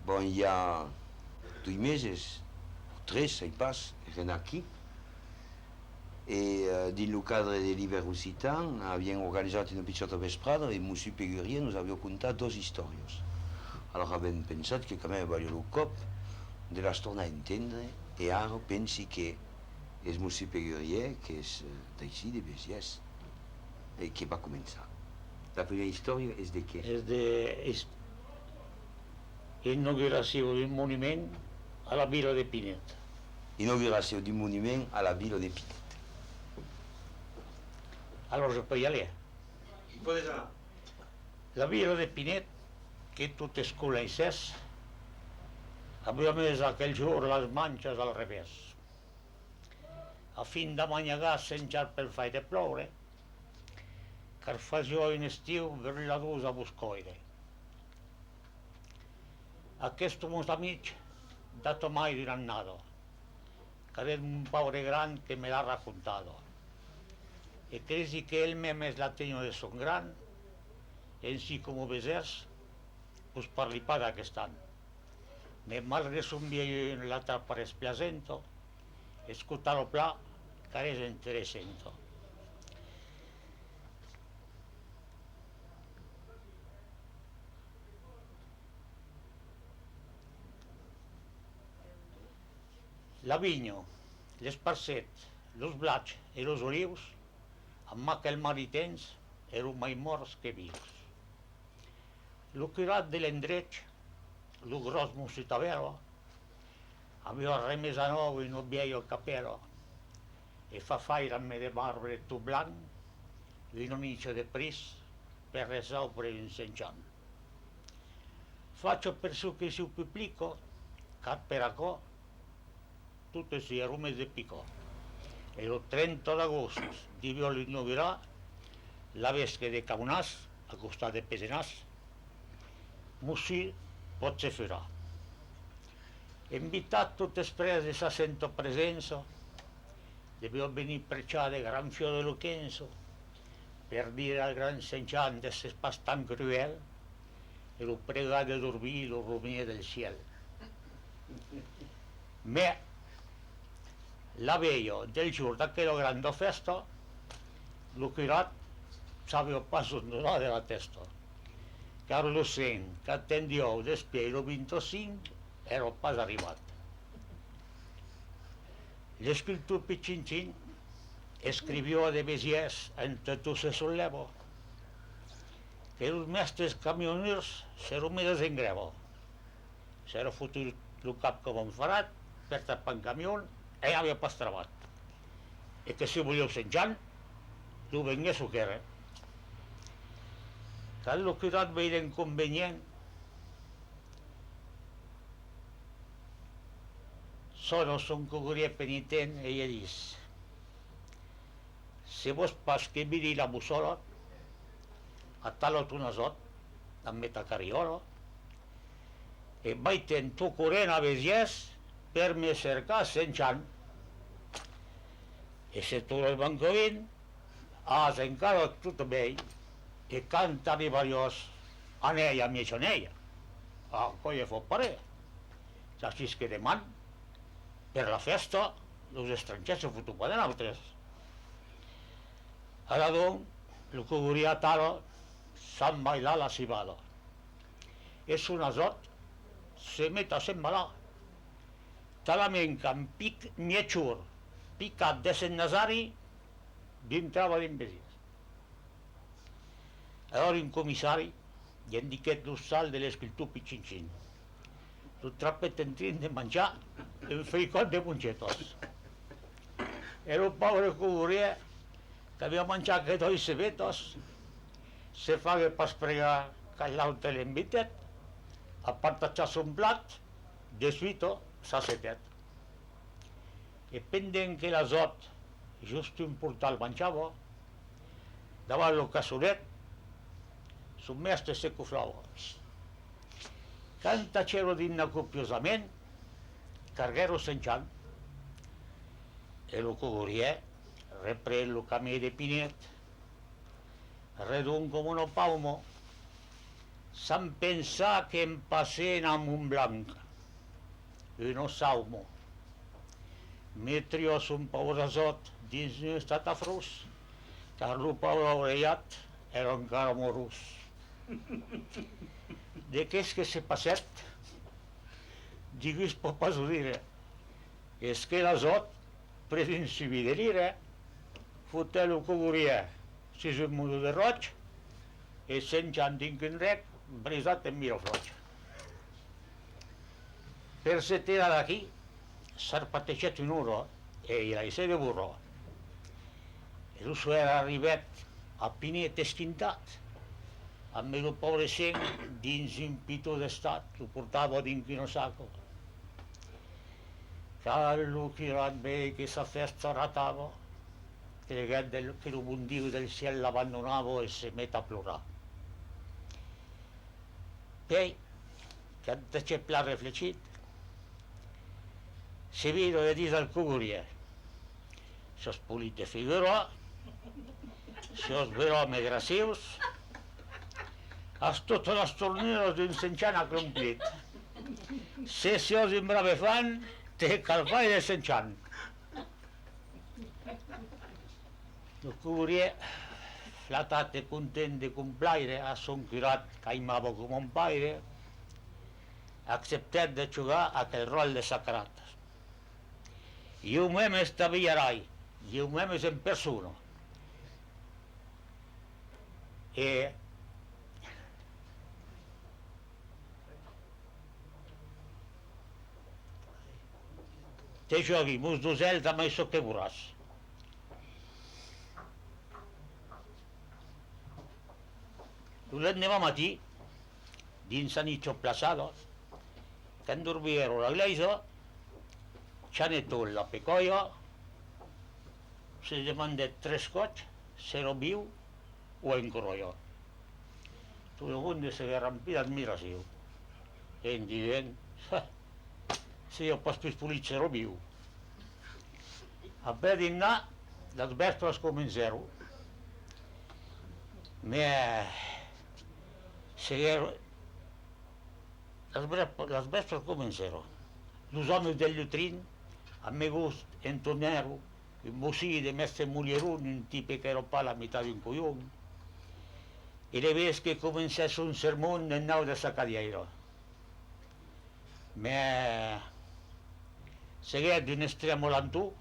Bon, il y a 2 mesos, 3, ça y passe, ren aquí. E dins el cadre de l'hivern occitan havíem organitzat una pitjota vesprada i Monsieur Péguerier nos havia contat 2 històries. Alors havem pensat que quand même valia el cop de les tornar a entendre i ara pensi que és Monsieur Péguerier que és d'així de Béziers i que va començar. La primera història és de què? És de inauguració d'un monument a la vila de Pinet. Inauguració d'un monument a la vila de Pinet. Alors je peux y aller. Podes anar. La vila de Pinet, que totes coneixes, havia més aquell jour les manxes al revés. A fin de manyegar sense pel fai de ploure, car fació en estiu briladors a buscoire. Aquest mos amic dato mai diran nada, car és un pobre gran que me l'ha raccontado. E cresi que él mesmo es la teño de son gran, en sí como besers, pues parlipada que están. Me mal un viejo en la tapa esplacento, escutalo pla, car és interesento. La vinya, l'esparcet, los blats i los olius, amb aquell maritens eren mai morts que vius. Lo curat de l'endreig, lo gros musitavero, havia remes a nou i no viejo capero, e fa fairame de marbre tu blanc, i non inizio de pris per resar per insenciant. Faccio per su che si pubblico, car per acò, tutte si arumes de picò. E il 30 d'agost devia inaugurar la vesca de Caunàs, a costat de Pesenàs. Musí pot se farà. Invitat totes preses a sento presenza, devia venir preciar de gran fior de Lucenzo, per dire al gran senciant de ses pas tan cruel, e lo pregar de dormir lo rumie del ciel. Me la veio del giorno d'aquella grande festa, lo curat s'aveva pas ondonar de la testa, car lo sen que attendió despiè lo 25 era pas arribat. L'escriptor Pichinchin escrivió de Béziers entre tu se sollevo, que els mestres camioners s'eren mides en greva. S'era fotut el cap com un farat per tapar en camió e havia pas trebat. E que si volíeu senjant, lo vengués o que era. Cal lo curat veia d'inconvenient, sono son coguria penitent e ella dis: si vos pas que miri la bussola, a talot un azot, amb metacariola, e vaiten tu corrent a Béziers per me cercar senjant. E se tu el bancovin, has encara tot bé, e canta di varios anella miexonella. Ah, coi fot pare. Així que deman, per la festa, els estrangers se fotu per altres. Ara doncs, el que volia tara, s'han bailat la cibada. És un azot, se met a s'embalar. Talament que amb pic mietxur, picat de Sant Nazari, dintrava d'imbècils. Allora un comissari gli ha indicato il sal dell'escrittore Piccincin. Lo trappetto in de mangiare e un fricot de puncetos. Era un povero covurier che aveva mangiato che 2 cebetos, se fa che per spregar che l'altre l'invitet, a partacciarsi un plat, de suito s'ha setet. E pendent que l'azot just un portal mangiava, davant el cassolet, son mestre se cofrava. Canta c'ero dinna copiosament, carguero senjant, e lo cogorier reprèn lo camí de Pinet, redon com un palmo, Sans pensar que em passem a Montblanc. I no saumo. Metrios un paurasot dins un estat afrós, car lo paure orellat era encara morós. De què és que s'ha passat? Diguis pot pas ho dire. És que l'azot, principi de l'ira, foté lo que volia, si és un mundo de roig, e senjant dins un rec, brisat en Miraflor. Per se tira d'aquí, s'ha pateixat un uro, e la hice de burro. L'uso era arribat a Pinet esquintat, amb el pobre seny dins un pitó d'estat, lo portava dins un saco. Callo que rat bé que sa festa ratava, creguet que lo bon Diu del ciel l'abandonava e se met a plorar. Poi, que han de pla reflexit, se viro de dins al cugurie, sos polite figurò, sos verome gracius, has tots els torneos d'un senxant acomplit. Se sos un brave fan, te calfai de senxant. El cugurie, flatat e content de complaire, a son curat caimava com un paire, acceptat de jugar aquell rol de sacrat. Jo mem estaviarai, jo mem és en persona. Te jogui, mus d'ocel també això que veuràs. L'endemà matí, dins a nitxo plaçado, quan dormieron la iglesia, Chanetó la pecoia, se demandat 3 cots, se lo viu o encrolló. Tot el món se rampí d'admiració. En dient, si jo pas pis polit se lo viu. A per dinar, les vespres comenzaron. Les vespres comenzaron. Los homes del Llutrin, a me gust, entonero, un bocí de mestre mulierún, un tipe que era pa la mitad d'un collón. I le ves que començés un sermón en nau de sacadiaire. Seguet d'un extrem a l'antú,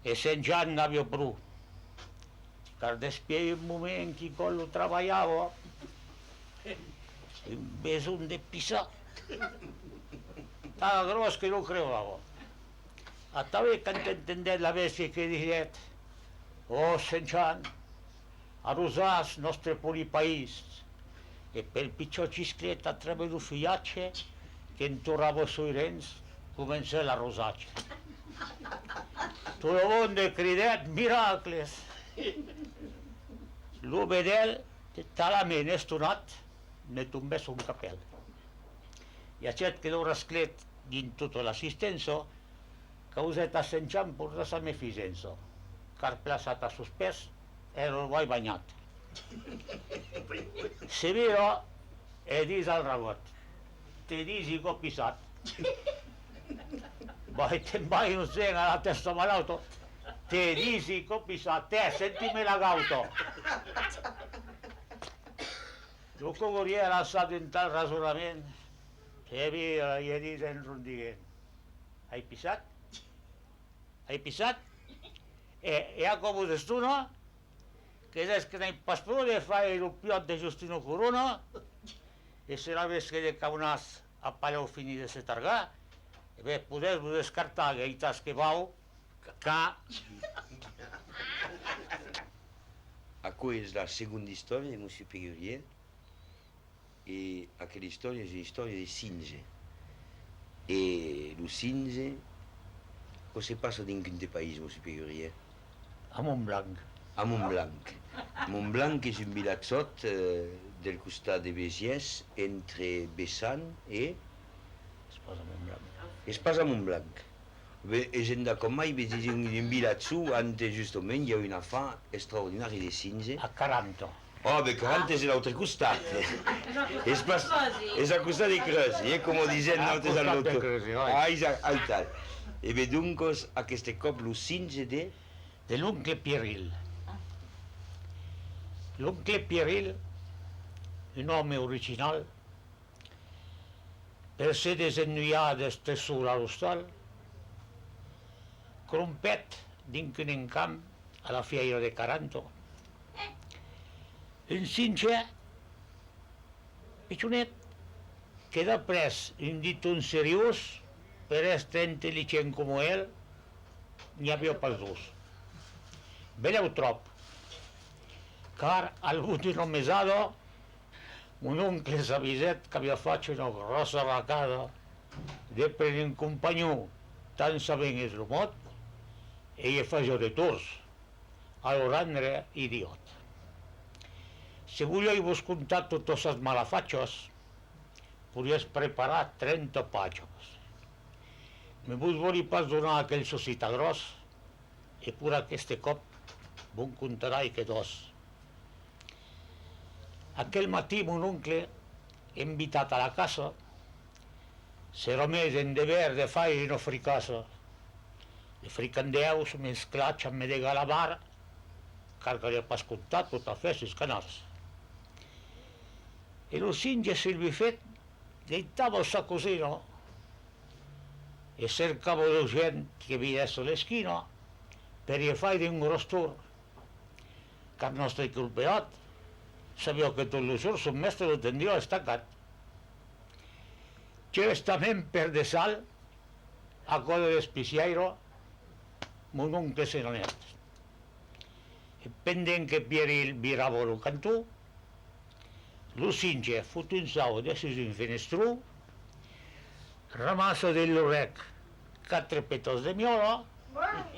e Sant Jan n'avia prou. Car despiei un moment que collo treballava, un beson de pisar, tan gros que no creuava. Hasta bé que t'entendet la bestia que diret, oh, Sant Jan, arrosàs nostre polipaís, e pel pitjor xisclet a través del fillatge que entorrava soirens comença l'arrosatge. Tot el món de cridet miracles. L'obedel, talament estonat, ne tombés un capel. I aquest que l'ho rasclet dins tota l'assistença, causet a Sant Jan portar sa mefisença, car plaçat a sos pes era el boi banyat. Se vira e dis al ragot, te dis i go pisat. Vai te'n vai un seng a la testa malauto, te dis i go pisat, te sentime la gauto. El cogoria era alçat un tal rasurament, se vira i dis en rondiguent, hai pisat? Hai pisat? E a com d'estona, que és que n'hi pas prou de fer el piot de Justino Corona, e serà ves que de caunàs a paleu fini de se targar, e bé, podeu descartar que hi tas que vau, que... Acá es la segunda historia de Monsieur Pégurier, y aquella historia es la historia de Singe. Y el Singe, ¿qué se pasa en qué país, Monsieur Pégurier? A Montblanc. A Montblanc. Montblanc és un vilatzot del costat de Béziers, entre Bessan i... Es passa a Montblanc. És com mai, és un vilatzó on justament hi ha una fa extraordinària de Singe. A 40. Oh, perché antes è l'altro costat. És al costat de Creusi, com dicen nosaltres al costat de doctor. Creusi, oi. Ai tal. E veduncos aquest cop l'ucinge de... De l'oncle Pierril. L'oncle Pierril, un home original, per ser desennuiat d'estessura a l'hostal, crompet dinc un encamp a la fiera de Caranto. Un cinge pitjonet que després un dit un seriós per estar intel·ligent com ell n'hi havia pas dos. Veleu trop, car al bottino mesado mon oncle s'aviset que havia fatto una grossa racada de prendre un companyó tan sabent és el mot e gli facio de tors, a lo rendre idiot. Si vogliau-vos contar totes les malafatxes, podries preparar 30 pàgines. Me vos volia pas donar aquell socita gros, e pur aquest cop vos contarà que dos. Aquell matí mon oncle, invitat a la casa, s'era més en deber de fer una fricassa. De fricandeus mesclats amb de galamar, car que li ha pas contat tot a fer sis canals. E lo cinge Silvifet deitava a sa cosina e cercava la gent que viesse a l'esquina per gli fare un gros tour, car nostre culpeat sabia que tot el jour son mestre lo tendria estacat. Justament per de sal, a cosa d'espiciairo, mon oncle se n'anet. Pendent que Pierril virava el cantó, lo cinge fot un sau de sus un fenestró, ramassa del lorec 4 petos de miola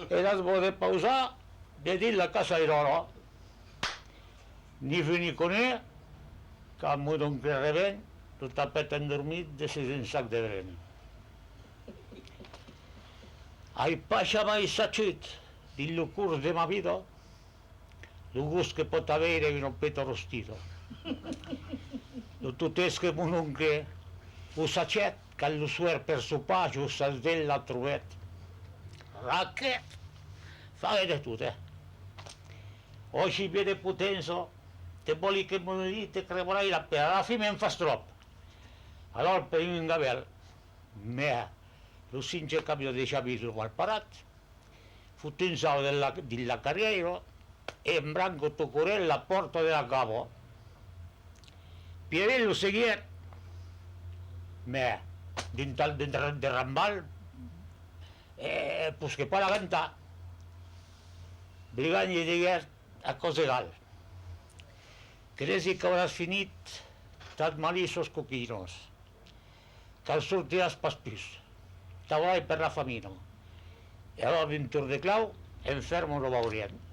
e las vuole pausar de dir la casa d'oro. Ni fini con ell, que amb mon oncle rebent, lo tapet endormit de sus un sac de dren. Ai pasha mai sacit, din lo curs de ma vida, lo gust que pot avere un peto rostido. Lo tutès que mon oncle ho sacet, que lo suer per sopar just als d'ell l'ha trobet. Raquet, fa de tot, Oggi viene potenza, te voli che monelì te cremerai la pera, alla fine mi fa strop. Allora per un gavel, lo cinge cambio di sciabito mal parat, fu un sau della carriera e in branco toccare la porta della cavo. Pierril lo seguia, din tal de rambal, pues que para cantar, brigant gli digués a Cosegal. Cresi que hauràs finit tan malissos coquinos, que els sortiràs pas pis, t'haurà per la famina. I allò d'un tour de clau, enfermo lo veurien.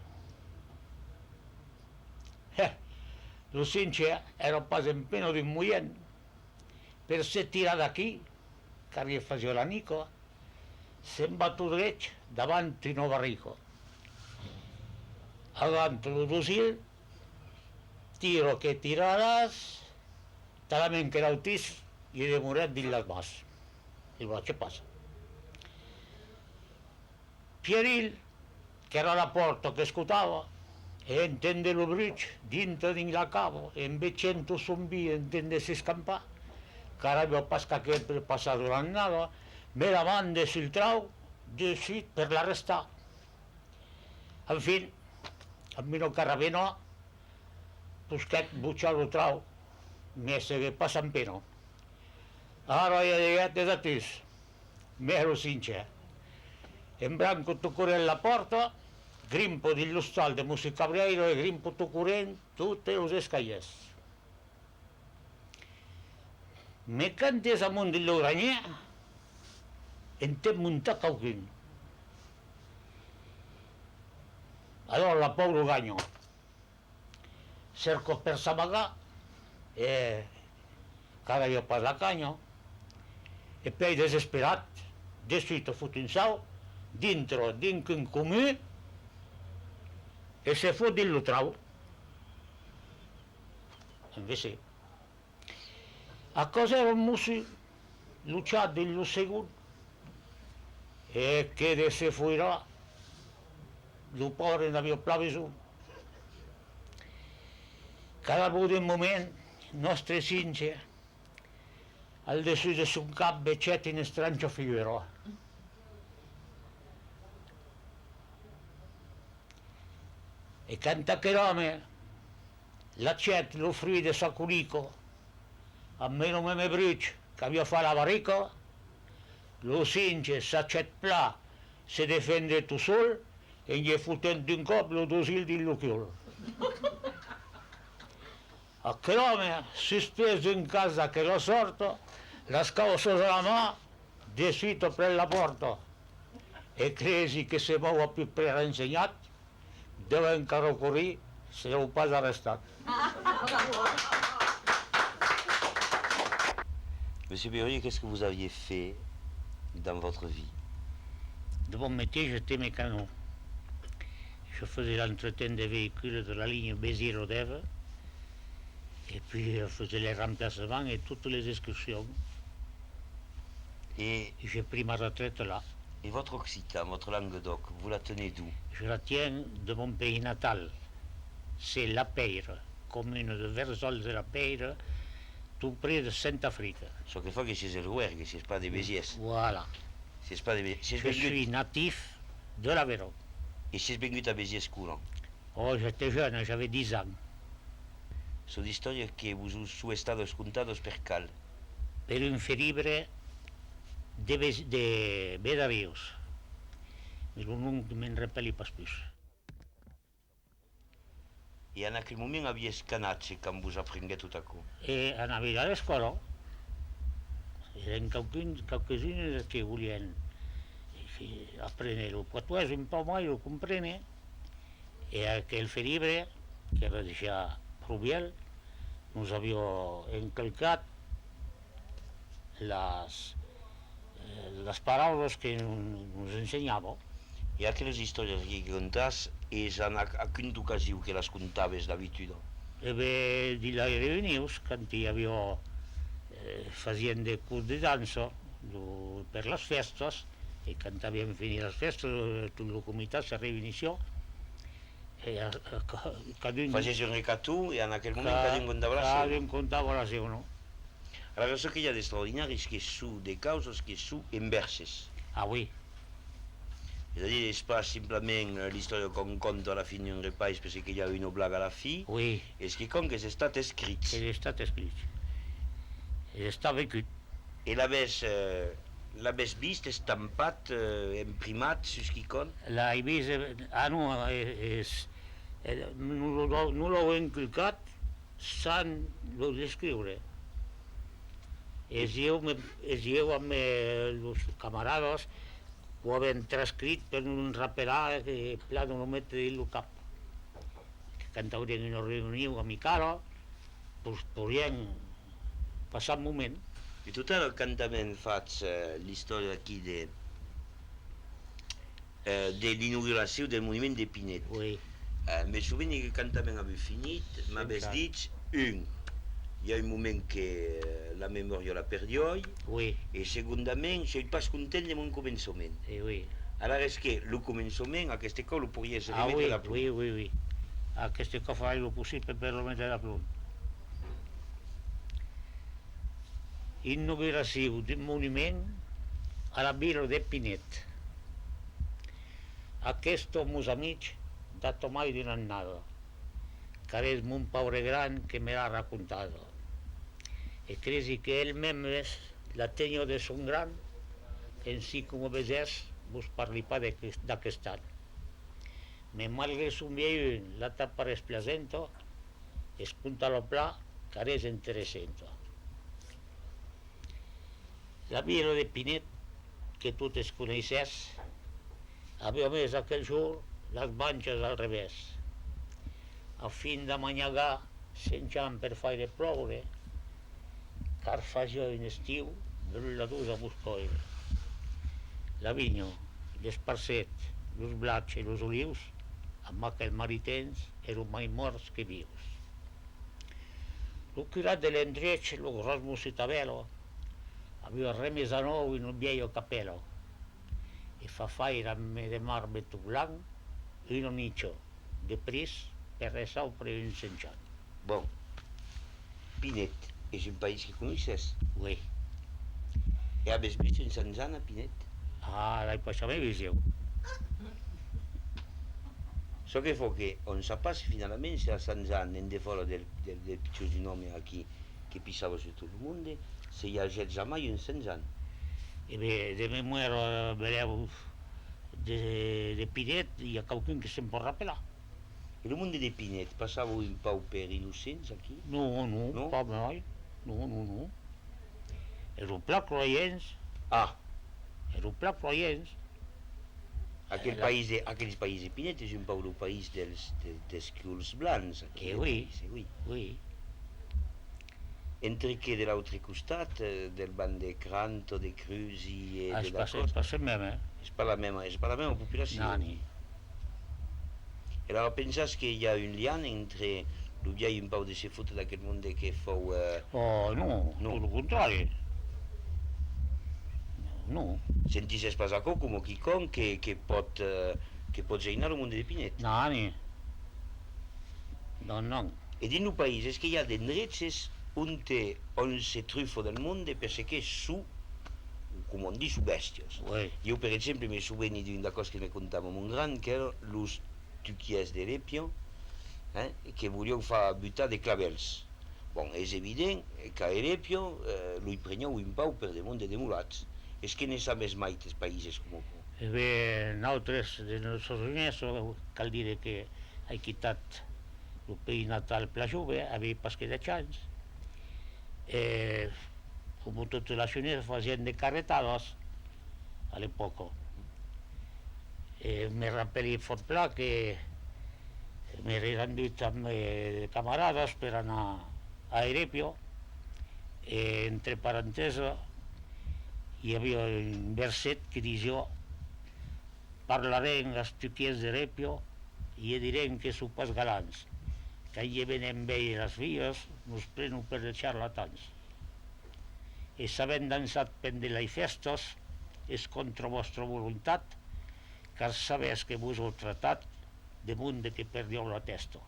Lo cinge era pas en pena d'un mullent, per ser tirat d'aquí, car li facia la nico, se'n va tot dret davant un barrico. Agant lo fusil, tiro que tiraràs, talament que era autís i de moret dins les mans. I va, què passa? Pierril, que era la porta que escutava, e entende lo bridge, dintre dins la cavo, e invecendo zombi entende si scampar, car aveva pas che passato l'annata, me la mande sul trau, de suite per l'arrestar. En fin, a mi no carabino, busquet butxar lo trau, me se que passa en pena. Ara ja llegat de datis, me lo cince. En branco toccare la porta, grimpo di l'hostal de musicabriairo e grimpo toccurent tutte los escaiers. Me cantes amunt de lo graner, en te muntar cauquin. Allora la pauro ganyo. Cerco per s'amagar, cada dia pas la canyo, e poi desesperat, de suite fot un sau, dintre un comú, e se fot dins lo trau. invece. A cosa eravamo luchando en lo segundo, e che de se fuera, lo pobre no havia plaviso. Cada un moment, nostre cince, al dessus de son cap becet in estrangia figura. E canta che l'uomo, l'accetta, lo fride, sa curico, a me non me brucia, che aveva fatto la varica, lo cince, s'accetta pla, se difende tu sol, e gli fottendo un cop lo dosil di lucchiolo. A che l'uomo si speso in casa che lo sorto, la scausa la mano, desito per la porta, e cresi che se muova più per insegnato, deve encara correre, se non pas arrestat. Monsieur Berruyer, qu'est-ce que vous aviez fait dans votre vie? De mon métier, j'étais mécano. Je faisais l'entretien des véhicules de la ligne Béziers-Rodève, et puis je faisais les remplacements et toutes les excursions. Et, J'ai pris ma retraite là. et votre occitan, votre Languedoc, vous la tenez d'où? Je la tiens de mon pays natal. C'est La Peyre, commune de Versol de La Peyre, tout près de Saint-Afrique. So che fa che siete il Rouergue, siete pas des Béziers. Voilà. Siete pas des Béziers. Je suis natif de l'Aveyron. Et siete venut a Béziers courant. Oh, j'étais jeune, j'avais 10 ans. Sono storie che vous sono state scontate per cal. Per un feribre de Bedaríos. Mais le nom ne me rappelle pas plus. E in quel momento avevi scanacce quando vous apprendiez tout à coup. E anavi a l'escola, eren quelques-unes que volien aprendre el patois un peu mai, lo comprene, e aquel feribre, que era deixar Rubiel, nos havia encalcat les paraules que nos ensenyava. E aquelles storie che contas, e a quina occasione che le contaves d'abitudine? E bé, di les reunions, quan hi havia facien de curs de dansa per les festes, i quan havíem finit les festes, tot el comitè se reunició, e cada un... Faceți un recatou e in quel moment cada un contava la Cada seva. un contava la seva, no? Alors, ce qu'il y a d'extraordinaire, c'est que sont des causes qui sont inverses. Ah oui, C'est-à-dire, c'est pas simplement l'histoire qu'on compte à la fin d'un repas parce qu'il y a une blague à la fin, oui, et ce qui compte, c'est que c'est écrit. ell està escrit. Ell està vécut. Et l'avais vist estampat, imprimat, sur ce qui compte. La he vist... Ah, no, no l'ho inculcat sans l'escriure. Eu amb els camarades ho havien transcrit per un raperà que pla no mette dins el cap. Que quan haurien una reunió amical, doncs podrien passar un moment. Et tout à l'heure, quand tu fais l'histoire aquí de l'inauguration del monument de Pinet, Oui, me souviens que quand tu avais fini, m'avais dit, il y a un moment que la mémoire l'a perdu, oui, et secondament, je suis pas content de mon commencement. oui. Alors, est-ce que le commencement, à cette école, vous pourriez se Ah remettre oui, la plume? oui, oui, oui. Aquest que farà el possible per remetre la plom. Inauguració d'un monument a la vila de Pinet. Aquestos meus amics dato mai diran nada, que és mon pobre gran que me l'ha raccontado. E cresi que ell membres la tenio de son gran, en si com vegés vos parli pas d'aquest any. Me malgre son vieil la tapa resplacento, es punta lo pla, que és interessant. La vila de Pinet, que totes coneixes, havia més aquell jour les banques al revés. A fin de manyagar, senjant per faire ploure, car facia un estiu brulladors a buscoire. La vinya, l'esparcet, els blats i els olius, amb aquells maritens, eren mai morts que vius. il curà dell'Endriec, lo Rosmus Itabello, aveva remesso a noi in un viejo cappello e fa fare de marbre tout blanc e un nicho de pris per rezar per un Saint-Jean. Bom, Pinet és un país que coneixes? Oui. E habes visto en Saint-Jean a Pinet? Ah, l'hai passat mai visió. So che fa che on sapesse finalmente se a Saint-Jean, in defora del piccolo nome aquí che pisava su tutto il mondo, se hi ha jamais un Saint-Jean. E bé, de memòria veureu de Pinet hi ha qualcun que se'n pot rappelar. E il mondo di Pinet passava un po' per innocents aquí? No, No? pas mai. No. Eren pla croients, Ah, eren pla croients. aquell país de Pinet és un poc el país dels culs blancs. Aquí, Oui. oui. Entre que de l'altre costat, del banc de Cranto, de Cruzi e Es de la passa costa, même, és per la meva populació. Nani. E alors pensas que hi ha un lien entre el vieil un poc de se fotre d'aquest món que fou... Oh, no, No. tot el contrari. No, Sentisses pas acord com quicon que pot geinar el món de Pinet. Nani. No. E din el país és que hi ha d'endreces on se truffa del món perché su, com on dit, su bèsties. Oui. Io per exemple mi souveni d'una cosa que me contava mon gran, que era los tuquies de Lepio, que volien fer butar de clavels. Bon, és evident que a Lepio lui preneu un pau per damunt de mulats. És que ne sabes mai dels països com ho. E bé, nosaltres, de nostres diners, cal dir que he quitat el país natal per jove, havia pas que 10 anys. Com totes les units feien de carretadas a l'època. Me rappelli fort pla que me rendut amb camarades per anar a Erepio. Entre parenteses, hi havia un verset que diu: parlarem als tuquiers d'Erepio i direm que sou pas galants, que allí venen bé les vies, nos prenen per els xarlatans. E sabent dansat pendela i festes, és contra vostra voluntat, car sabés que vos heu tratat damunt de que perdieu la testa.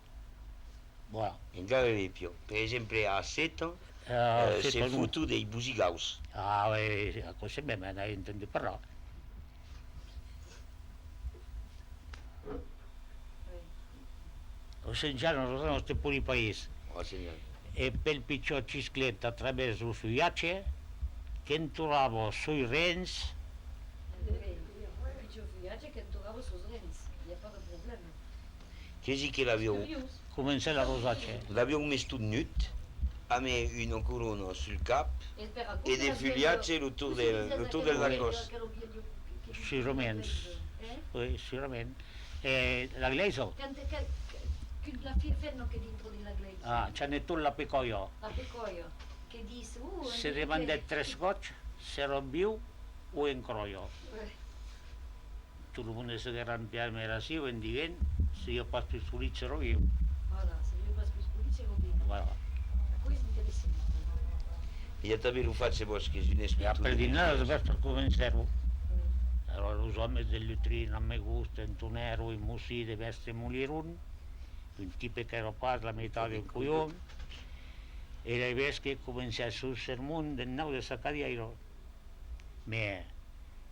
Voilà. Encara Lepio, per exemple a Seta, se fotu dei busigaus. Ah, a cosa me n'he entendut parlar. O Saint-Jean, nosaltres no estem pur país. Oh, senyor. E pel pitjor xisclet a través del fullatge, que entorava sui rens, Pitjor viatge que entorava sus rens, hi ha pas de problema. Que sí que l'avion comença la rosatge. més tot nut, amb una corona sul cap e de fullatge autour de la cos. Sûrement, oui, sûrement. La Gleisa, La fanno che dentro della iglesia. ah, c'è ne tu la picoio. La pecoio, che dice, Se demandat 3 gots, se robiu o encroio. Tot el món se garantia era així, ho en dient, si jo pas pistolit se robiu. Voilà, se io pas pistolit, se robino. Voilà. Poi è interessante. E ja també ho faig vos, que és una Ja per escultura. dinar, després per començar-ho. Allora, los homes del Lutrin non mi gustan, tu nero, i musí de vestre molieron, un tipo che era pas la metà del collon, e la ves que comença sul sermón del nou de Sacadiairo. Me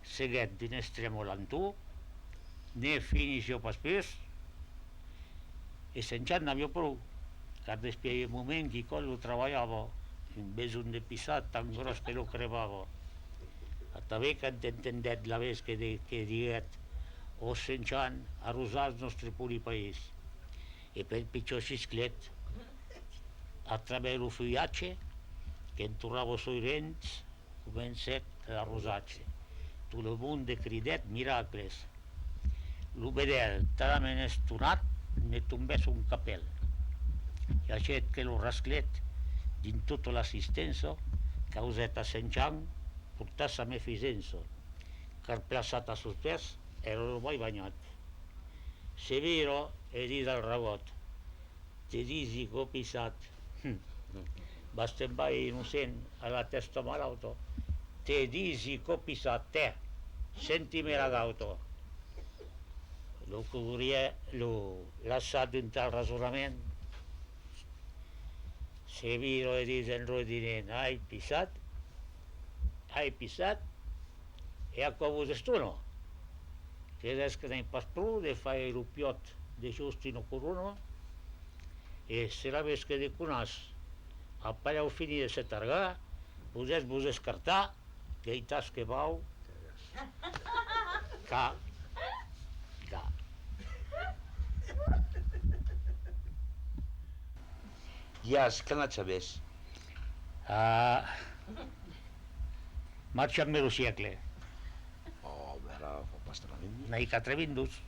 seguet d'un extrem a l'antú, ne finis jo pas pes, e Saint-Jean n'havia prou, car després hi ha un moment que quello treballava, un beson de pisat tan gros que lo crevava. També que entendet la vez que diguet o Saint-Jean a rosar el nostre puri país. E per pitjor xisclet, a través del fullatge, que entornava sui rens, comença a rosatge. Tot el món de cridet miracles. Lo vedel, talament estonat, ne tombés un capel. I aquest que lo rasclet, dins tota l'assistència, causet a Saint-Jean, portar sa mefisença, car plaçat a sus pes era el boi banyat. Severo e dit al rabot, te disi copissat. Bastem bai innocent a la testa malauto. Te dici copisa te. Sentimi ragauto. Lo curia, lo lasciato in tal ragionamento. Se viro e dice in rodine, hai pisat, e a covus estuno. Che que n'hai pas prou de fare il piot de Justino Coruno, e se la ves que de conas, a pareu fini de se targar, vos escartar, que hi tas que vau, ca. Ias, que n'ha sabés? Marxa-me lo segle, Oh, bravo, pastor. n'hi 4 vindos.